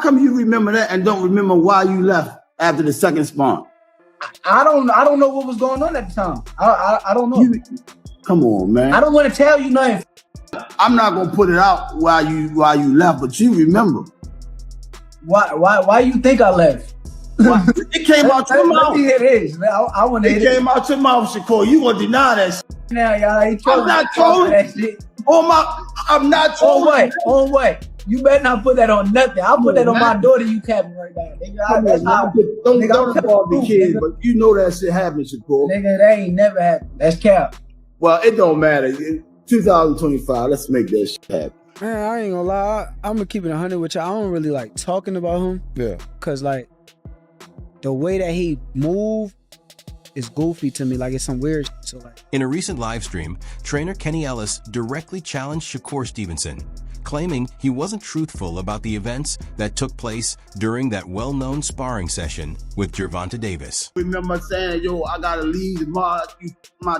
come you remember that and don't remember why you left after the second sparring? I don't know what was going on at the time. I don't know. Come on, man. I don't want to tell you nothing. I'm not gonna put it out while you left, but you remember. Why you think I left? It came out your mouth. It is. I want to. It came out your mouth, Shakur. You gonna deny that shit. Now, y'all ain't I'm not trolling that shit. I'm not trolling. On what? You better not put that on nothing. I'll put that on my daughter. You capping right now, nigga. Don't involve the kids, but you know that shit happened, Shakur. Nigga, that ain't never happened. That's cap. Well, it don't matter. 2025. Let's make that shit happen. Man, I ain't gonna lie. I'm gonna keep it 100 with you. I don't really like talking about him. Yeah. Cause like the way that he moved is goofy to me. Like it's some weird shit. So like. In a recent live stream, trainer Kenny Ellis directly challenged Shakur Stevenson, claiming he wasn't truthful about the events that took place during that well-known sparring session with Gervonta Davis. Remember saying, yo, I gotta leave my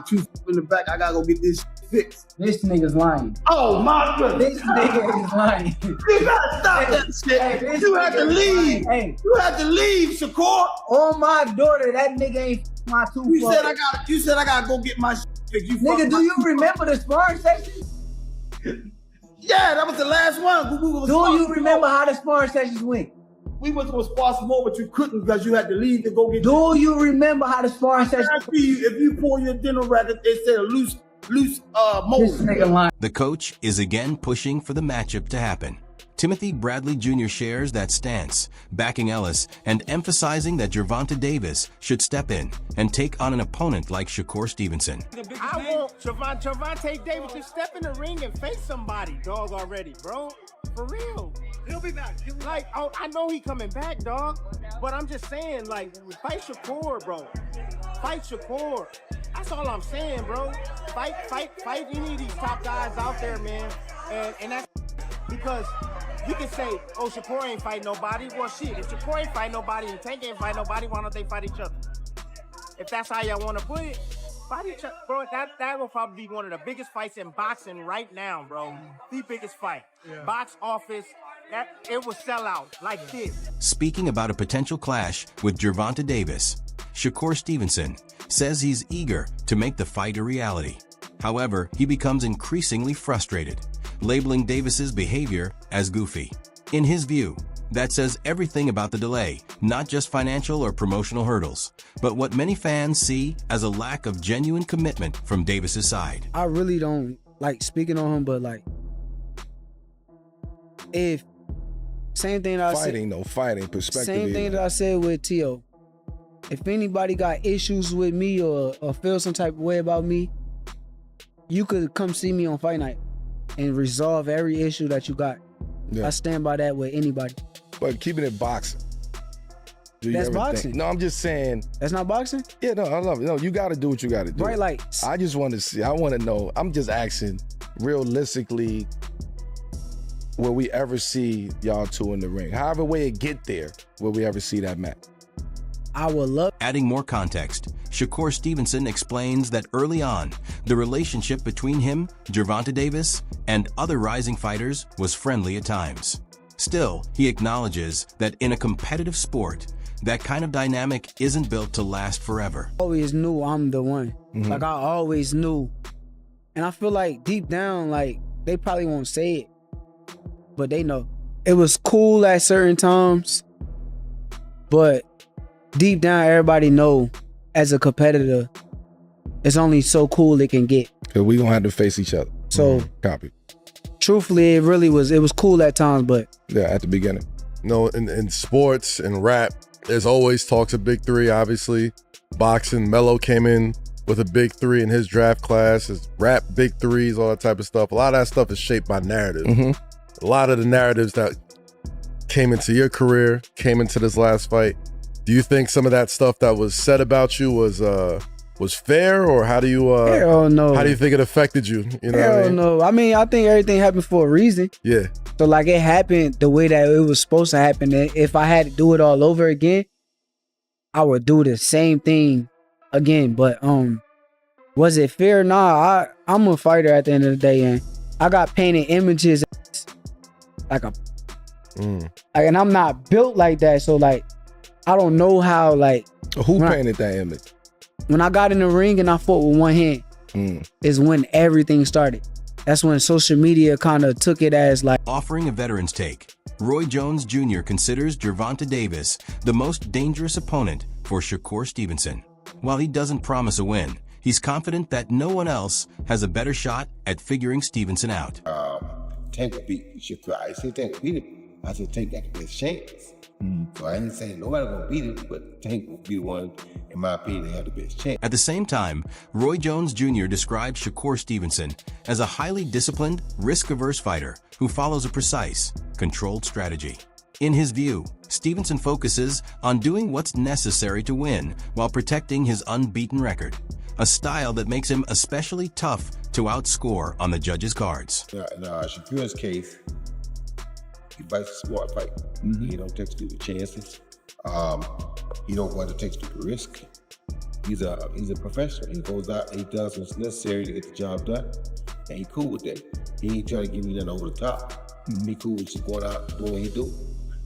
tooth in the back. I gotta go get this fixed. This nigga's lying. Oh my goodness. This nigga is lying. You gotta stop that shit. Hey, you had to leave. Hey. You had to leave, Shakur. On my daughter, that nigga ain't my tooth. You said I gotta go get my shit fixed. Nigga, do you remember the sparring session? Yeah, that was the last one. Do you remember how the sparring sessions went? We was gonna spar some more, but you couldn't because you had to leave to go get. Do you remember how the sparring sessions went? If you pull your dinner racket, they said a loose mold. This nigga lying. The coach is again pushing for the matchup to happen. Timothy Bradley Jr. shares that stance, backing Ellis and emphasizing that Gervonta Davis should step in and take on an opponent like Shakur Stevenson. I want Gervonta Davis to step in the ring and face somebody, dog, already, bro. For real. He'll be back. Like, I know he coming back, dog. But I'm just saying, like, fight Shakur, bro. Fight Shakur. That's all I'm saying, bro. Fight any of these top guys out there, man. And that's because you can say, oh, Shakur ain't fight nobody. Well, shit, if Shakur ain't fight nobody and Tank ain't fight nobody, why don't they fight each other? If that's how y'all want to put it, fight each other. Bro, that will probably be one of the biggest fights in boxing right now, bro. The biggest fight. Yeah. Box office, it will sell out like this. Speaking about a potential clash with Gervonta Davis, Shakur Stevenson says he's eager to make the fight a reality. However, he becomes increasingly frustrated, labeling Davis's behavior as goofy. In his view, that says everything about the delay, not just financial or promotional hurdles, but what many fans see as a lack of genuine commitment from Davis's side. I really don't like speaking on him, but like, if same thing that fighting perspective. Same thing that I said with T.O. If anybody got issues with me or feel some type of way about me, you could come see me on fight night and resolve every issue that you got. Yeah. I stand by that with anybody. But keeping it boxing. That's boxing. No, I'm just saying. That's not boxing? Yeah, no, I love it. No, you got to do what you got to do. Right, like. I just want to see. I want to know. I'm just asking, realistically, will we ever see y'all two in the ring? However way it get there, will we ever see that match? I would love. Adding more context, Shakur Stevenson explains that early on, the relationship between him, Gervonta Davis, and other rising fighters was friendly at times. Still, he acknowledges that in a competitive sport, that kind of dynamic isn't built to last forever. I always knew I'm the one. Mm-hmm. Like I always knew. And I feel like deep down, like they probably won't say it, but they know. It was cool at certain times, but deep down, everybody know as a competitor, it's only so cool it can get. Cause we gonna have to face each other. So, copy. Truthfully, it was cool at times, but yeah, at the beginning. No, in sports and rap, there's always talks of big three. Obviously, boxing, Melo came in with a big three in his draft class. His rap big threes, all that type of stuff. A lot of that stuff is shaped by narrative. Mm-hmm. A lot of the narratives that came into your career, came into this last fight. Do you think some of that stuff that was said about you was fair, or how do you hell no. How do you think it affected you? You know hell what I mean? No. I mean, I think everything happened for a reason. Yeah. So like it happened the way that it was supposed to happen. If I had to do it all over again, I would do the same thing again. But was it fair? Nah, I'm a fighter at the end of the day, and I got painted images like a Like, and I'm not built like that, so like I don't know how. Like, Who painted that image? When I got in the ring and I fought with one hand, is when everything started. That's when social media kind of took it as like offering a veteran's take. Roy Jones Jr. considers Gervonta Davis the most dangerous opponent for Shakur Stevenson. While he doesn't promise a win, he's confident that no one else has a better shot at figuring Stevenson out. Tank will beat Shakur. I said Tank will beat him. I said Tank got the best chance. So I didn't say nobody gonna beat him, but Tank will be the one, in my opinion, that have the best chance. At the same time, Roy Jones Jr. described Shakur Stevenson as a highly disciplined, risk-averse fighter who follows a precise, controlled strategy. In his view, Stevenson focuses on doing what's necessary to win while protecting his unbeaten record, a style that makes him especially tough to outscore on the judges' cards. In Shakur's case, he fights a smart fight. He don't take stupid chances. He don't want to take stupid risk. He's a professional. He goes out and he does what's necessary to get the job done. And he cool with that. He ain't trying to give you nothing over the top. He cool with just going out, doing what he do,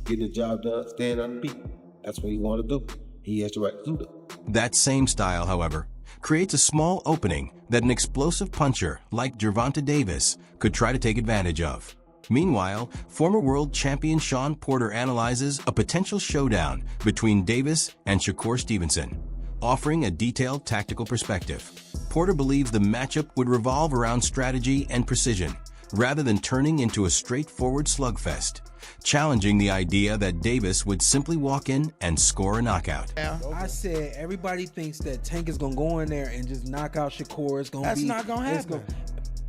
getting the job done, staying unbeat. That's what he want to do. He has the right to do that. That same style, however, creates a small opening that an explosive puncher like Gervonta Davis could try to take advantage of. Meanwhile, former world champion Shawn Porter analyzes a potential showdown between Davis and Shakur Stevenson, offering a detailed tactical perspective. Porter believes the matchup would revolve around strategy and precision, rather than turning into a straightforward slugfest, challenging the idea that Davis would simply walk in and score a knockout. I said everybody thinks that Tank is gonna go in there and just knock out Shakur. It's gonna That's not gonna happen.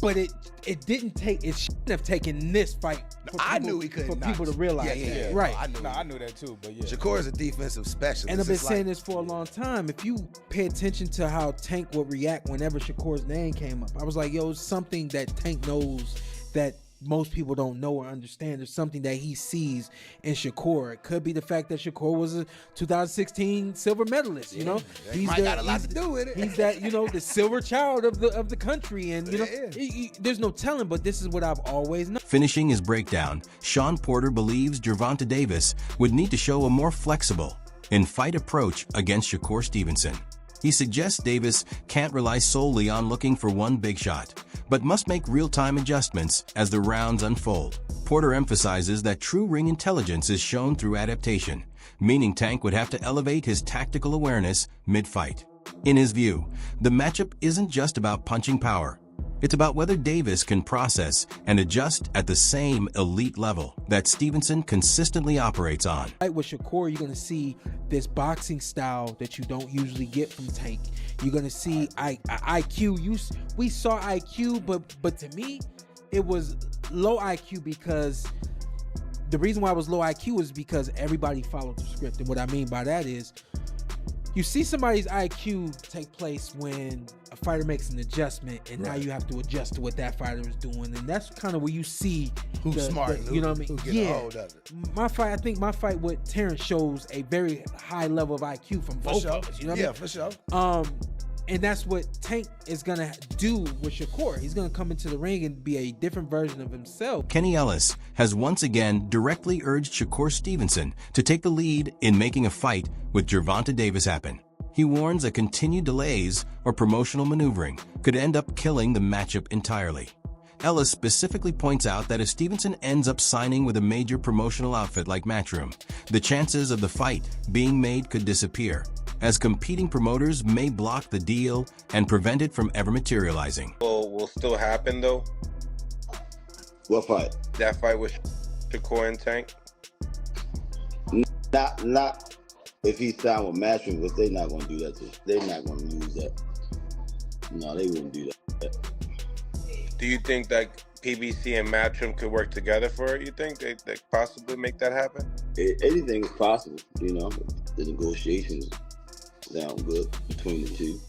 But it didn't take. It shouldn't have taken this fight. I knew he couldn't. For people to realize. Yeah. Right. I knew that too. But yeah, Shakur is a defensive specialist. And I've been saying this for a long time. If you pay attention to how Tank would react whenever Shakur's name came up, I was like, yo, it's something that Tank knows that most people don't know or understand. There's something that he sees in Shakur. It could be the fact that Shakur was a 2016 silver medalist. You know, he's got a lot to do with it. He's that, the silver child of the country, and there's no telling. But this is what I've always known. Finishing his breakdown, Shawn Porter believes Gervonta Davis would need to show a more flexible in-fight approach against Shakur Stevenson. He suggests Davis can't rely solely on looking for one big shot, but must make real-time adjustments as the rounds unfold. Porter emphasizes that true ring intelligence is shown through adaptation, meaning Tank would have to elevate his tactical awareness mid-fight. In his view, the matchup isn't just about punching power. It's about whether Davis can process and adjust at the same elite level that Stevenson consistently operates on. Right, with Shakur, you're going to see this boxing style that you don't usually get from Tank. You're going to see IQ. We saw IQ, but to me, it was low IQ because the reason why it was low IQ is because everybody followed the script. And what I mean by that is you see somebody's IQ take place when a fighter makes an adjustment, and now you have to adjust to what that fighter is doing, and that's kind of where you see who's smart. You know what I mean? Who get a hold of it. I think my fight with Terrence shows a very high level of IQ from both of us. You know what I mean? For sure. And that's what Tank is gonna do with Shakur. He's gonna come into the ring and be a different version of himself. Kenny Ellis has once again directly urged Shakur Stevenson to take the lead in making a fight with Gervonta Davis happen. He warns that continued delays or promotional maneuvering could end up killing the matchup entirely. Ellis specifically points out that if Stevenson ends up signing with a major promotional outfit like Matchroom, the chances of the fight being made could disappear, as competing promoters may block the deal and prevent it from ever materializing. Will still happen though? What fight? That fight with Shakur and Tank? Not if he signed with Matchroom, but they're not going to do that. They're not going to use that. No, they wouldn't do that. Do you think that PBC and Matchroom could work together for it? You think they possibly make that happen? Anything is possible, The negotiations sound good between the two.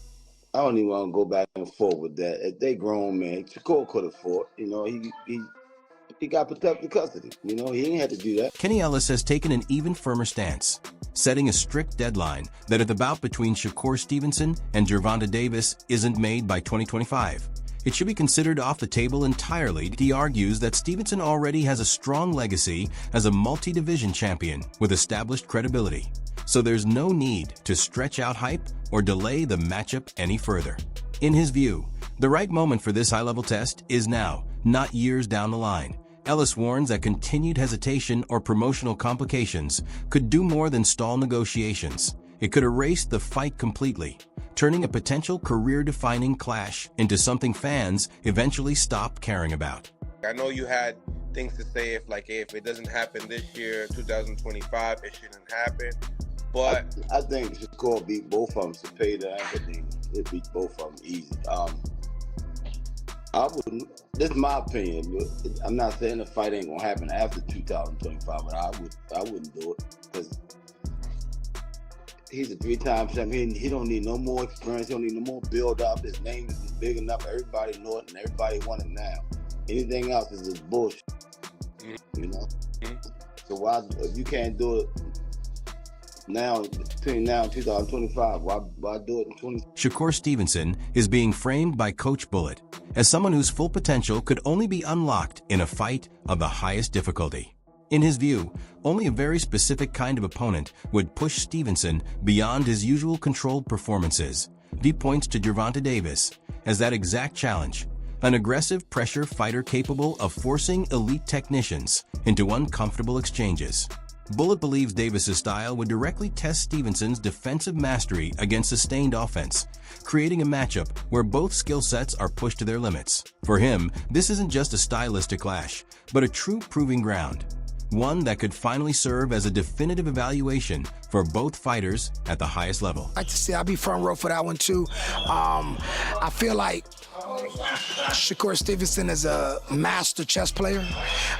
I don't even want to go back and forth with that. If they grown, man, Shakur could have fought. He got protected custody. He ain't had to do that. Kenny Ellis has taken an even firmer stance, setting a strict deadline that if the bout between Shakur Stevenson and Gervonta Davis isn't made by 2025, it should be considered off the table entirely. He argues that Stevenson already has a strong legacy as a multi-division champion with established credibility, so there's no need to stretch out hype or delay the matchup any further. In his view, the right moment for this high-level test is now, not years down the line. Ellis warns that continued hesitation or promotional complications could do more than stall negotiations. It could erase the fight completely, turning a potential career-defining clash into something fans eventually stop caring about. I know you had things to say if it doesn't happen this year, 2025, it shouldn't happen. But I think Shakur beat both of them. Cepeda and Academy. It beat both of them easy. I wouldn't. This is my opinion. I'm not saying the fight ain't gonna happen after 2025, but I wouldn't do it because he's a 3-time champion. He don't need no more experience. He don't need no more build up. His name is big enough. Everybody know it, and everybody want it now. Anything else is just bullshit. You know. So why, if you can't do it now, between now and 2025, why do it in 20? Shakur Stevenson is being framed by Coach Bullet as someone whose full potential could only be unlocked in a fight of the highest difficulty. In his view, only a very specific kind of opponent would push Stevenson beyond his usual controlled performances. He points to Gervonta Davis as that exact challenge, an aggressive pressure fighter capable of forcing elite technicians into uncomfortable exchanges. Bullet believes Davis's style would directly test Stevenson's defensive mastery against sustained offense, creating a matchup where both skill sets are pushed to their limits. For him, this isn't just a stylistic clash, but a true proving ground, one that could finally serve as a definitive evaluation for both fighters at the highest level. I'd like to see, I'll be front row for that one too. I feel like Shakur Stevenson is a master chess player.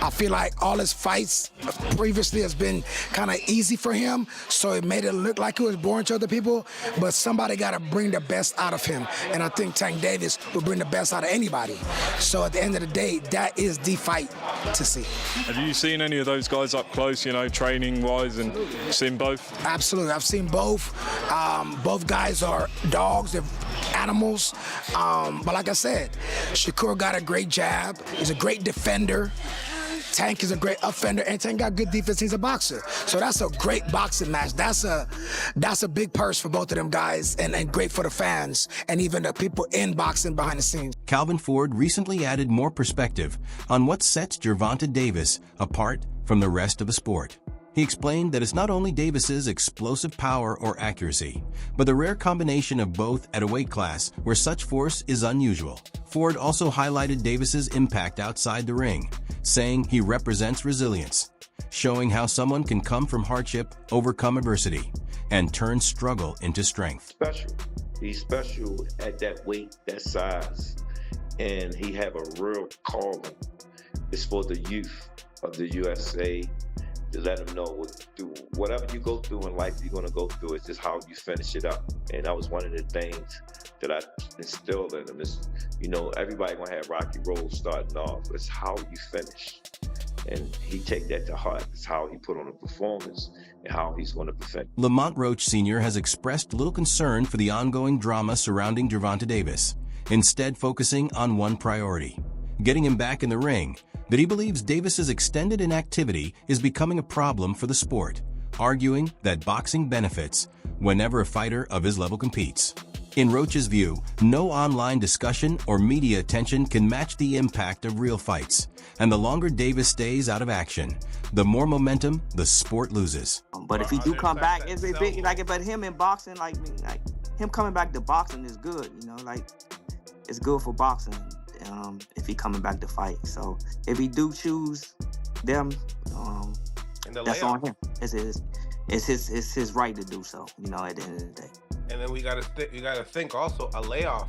I feel like all his fights previously has been kind of easy for him, so it made it look like it was boring to other people, but somebody got to bring the best out of him, and I think Tank Davis will bring the best out of anybody. So at the end of the day, that is the fight to see. Have you seen any of those guys up close, training-wise, and seen both? Absolutely. I've seen both. Both guys are dogs. They're animals. But like I said, Shakur got a great jab. He's a great defender. Tank is a great offender, and Tank got good defense. He's a boxer. So that's a great boxing match. That's a big purse for both of them guys, and great for the fans and even the people in boxing behind the scenes. Calvin Ford recently added more perspective on what sets Gervonta Davis apart from the rest of the sport. He explained that it's not only Davis's explosive power or accuracy, but the rare combination of both at a weight class where such force is unusual. Ford also highlighted Davis's impact outside the ring, saying he represents resilience, showing how someone can come from hardship, overcome adversity, and turn struggle into strength. Special. He's special at that weight, that size, and he have a real calling. It's for the youth of the USA, to let them know whatever you go through in life, you're going to go through. It's just how you finish it up. And that was one of the things that I instilled in them is, everybody going to have rocky roads starting off. It's how you finish. And he take that to heart. It's how he put on a performance and how he's going to perfect. Lamont Roach Sr. has expressed little concern for the ongoing drama surrounding Gervonta Davis, instead focusing on one priority, getting him back in the ring. That he believes Davis's extended inactivity is becoming a problem for the sport, arguing that boxing benefits whenever a fighter of his level competes. In Roach's view, no online discussion or media attention can match the impact of real fights, and the longer Davis stays out of action, the more momentum the sport loses. But if he do come back, it's a big, but him in boxing, him coming back to boxing is good, it's good for boxing. If he coming back to fight. So if he do choose them, that's on him. It's his right to do so, at the end of the day. And then you gotta think also a layoff,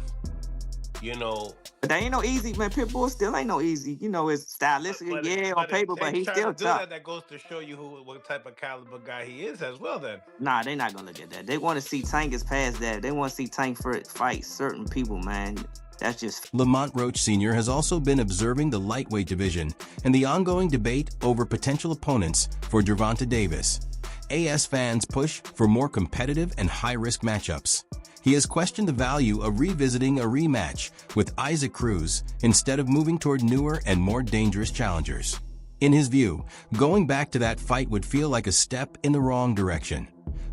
But that ain't no easy, man. Pitbull still ain't no easy. It's stylistic, on paper, but he's still tough. That goes to show you what type of caliber guy he is as well then. Nah, they're not gonna look at that. They want to see Tank is past that. They want to see Tank fight certain people, man. That's just... Lamont Roach Sr. has also been observing the lightweight division and the ongoing debate over potential opponents for Gervonta Davis. AS fans push for more competitive and high-risk matchups. he has questioned the value of revisiting a rematch with Isaac Cruz instead of moving toward newer and more dangerous challengers. In his view, going back to that fight would feel like a step in the wrong direction,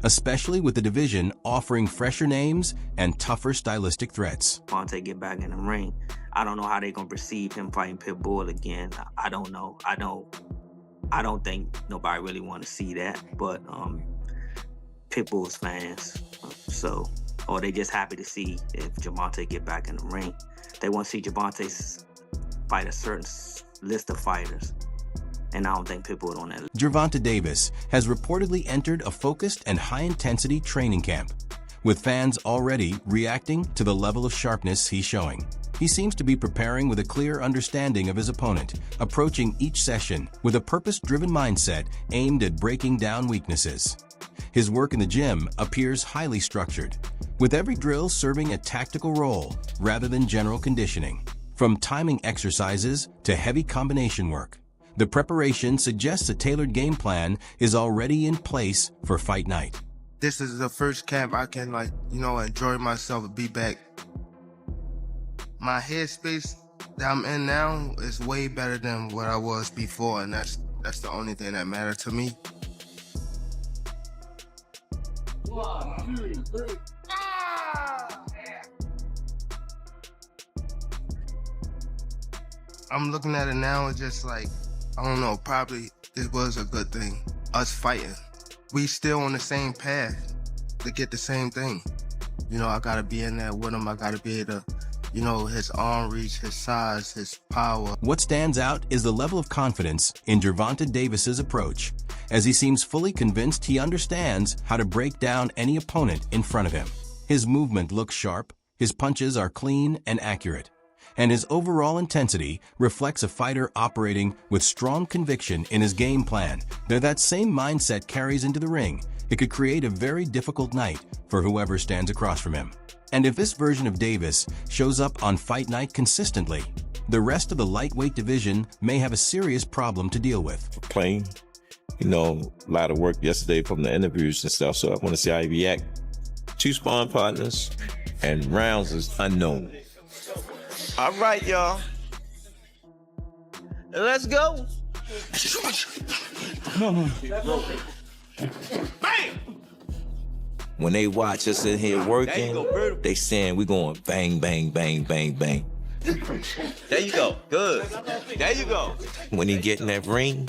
especially with the division offering fresher names and tougher stylistic threats. Gervonta get back in the ring. I don't know how they're gonna perceive him fighting Pitbull again. I don't know. I don't think nobody really want to see that, but Pitbull's fans, or they just happy to see if Gervonta get back in the ring. They want to see Gervonta fight a certain list of fighters, and I don't think Pitbull on that. Gervonta Davis has reportedly entered a focused and high-intensity training camp, with fans already reacting to the level of sharpness he's showing. He seems to be preparing with a clear understanding of his opponent, approaching each session with a purpose-driven mindset aimed at breaking down weaknesses. His work in the gym appears highly structured, with every drill serving a tactical role rather than general conditioning. From timing exercises to heavy combination work, the preparation suggests a tailored game plan is already in place for fight night. This is the first camp I can, enjoy myself and be back. My headspace that I'm in now is way better than what I was before, and that's the only thing that matters to me. 1, 2, 3. I'm looking at it now, it's just like, I don't know, probably this was a good thing. Us fighting. We still on the same path to get the same thing. I gotta be in there with him. I gotta be able to, his arm reach, his size, his power. What stands out is the level of confidence in Gervonta Davis's approach, as he seems fully convinced he understands how to break down any opponent in front of him. His movement looks sharp, his punches are clean and accurate, and his overall intensity reflects a fighter operating with strong conviction in his game plan. Though that same mindset carries into the ring, it could create a very difficult night for whoever stands across from him. And if this version of Davis shows up on fight night consistently, the rest of the lightweight division may have a serious problem to deal with. Playing, a lot of work yesterday from the interviews and stuff, so I want to see how he react. 2 sparring partners and rounds is unknown. All right, y'all. Let's go. Bam! When they watch us in here working, they saying we going bang, bang, bang, bang, bang. There you go. Good. There you go. When he get in that ring,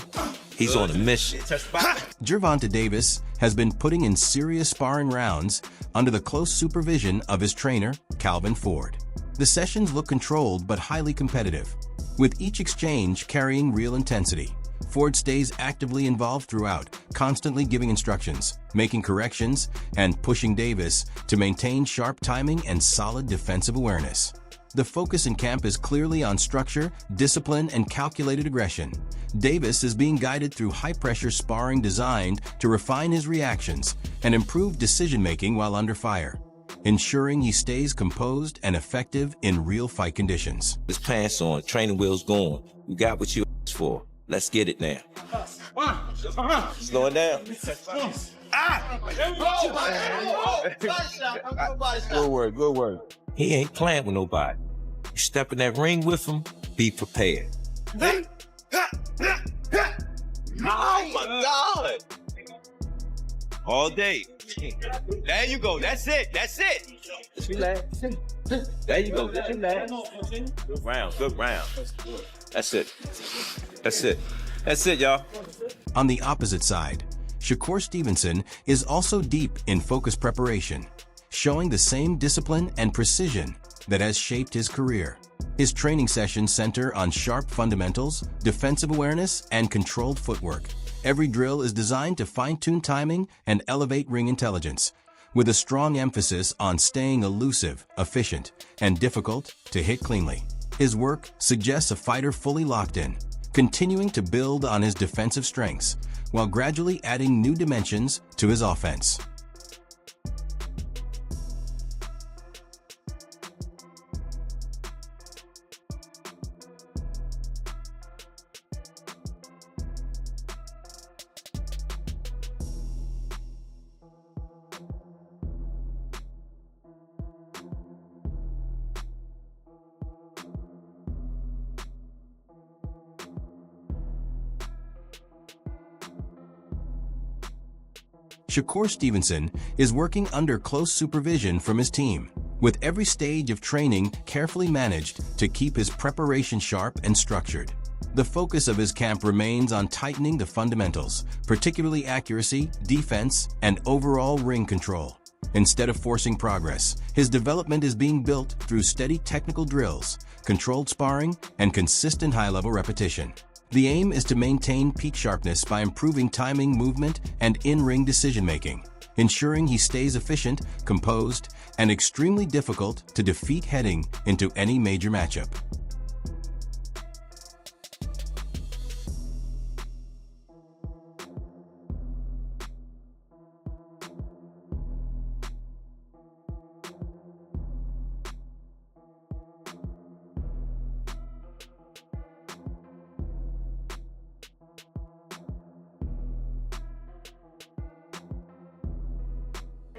he's on a mission. Gervonta Davis has been putting in serious sparring rounds under the close supervision of his trainer, Calvin Ford. The sessions look controlled but highly competitive, with each exchange carrying real intensity. Ford stays actively involved throughout, constantly giving instructions, making corrections, and pushing Davis to maintain sharp timing and solid defensive awareness. The focus in camp is clearly on structure, discipline, and calculated aggression. Davis is being guided through high-pressure sparring designed to refine his reactions and improve decision-making while under fire, ensuring he stays composed and effective in real fight conditions. His pants on, training wheels going. You got what you asked for. Let's get it now. Slow it down. Good word. He ain't playing with nobody. You step in that ring with him, be prepared. Oh my God! All day. There you go. That's it. Relax. There you go. Just relax. Good round. That's it, y'all. On the opposite side, Shakur Stevenson is also deep in focus preparation, showing the same discipline and precision that has shaped his career. His training sessions center on sharp fundamentals, defensive awareness, and controlled footwork. Every drill is designed to fine-tune timing and elevate ring intelligence, with a strong emphasis on staying elusive, efficient, and difficult to hit cleanly. His work suggests a fighter fully locked in, continuing to build on his defensive strengths while gradually adding new dimensions to his offense. Shakur Stevenson is working under close supervision from his team, with every stage of training carefully managed to keep his preparation sharp and structured. The focus of his camp remains on tightening the fundamentals, particularly accuracy, defense, and overall ring control. Instead of forcing progress, his development is being built through steady technical drills, controlled sparring, and consistent high-level repetition. The aim is to maintain peak sharpness by improving timing, movement, and in-ring decision-making, ensuring he stays efficient, composed, and extremely difficult to defeat heading into any major matchup.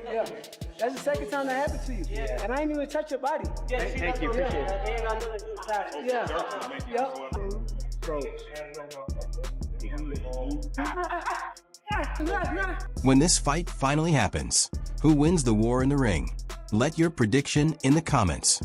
Yeah, that's the second time that happened to you. Yeah. And I ain't even touch your body. Yeah, thank you, appreciate it. Yeah. When this fight finally happens, who wins the war in the ring? Let your prediction in the comments.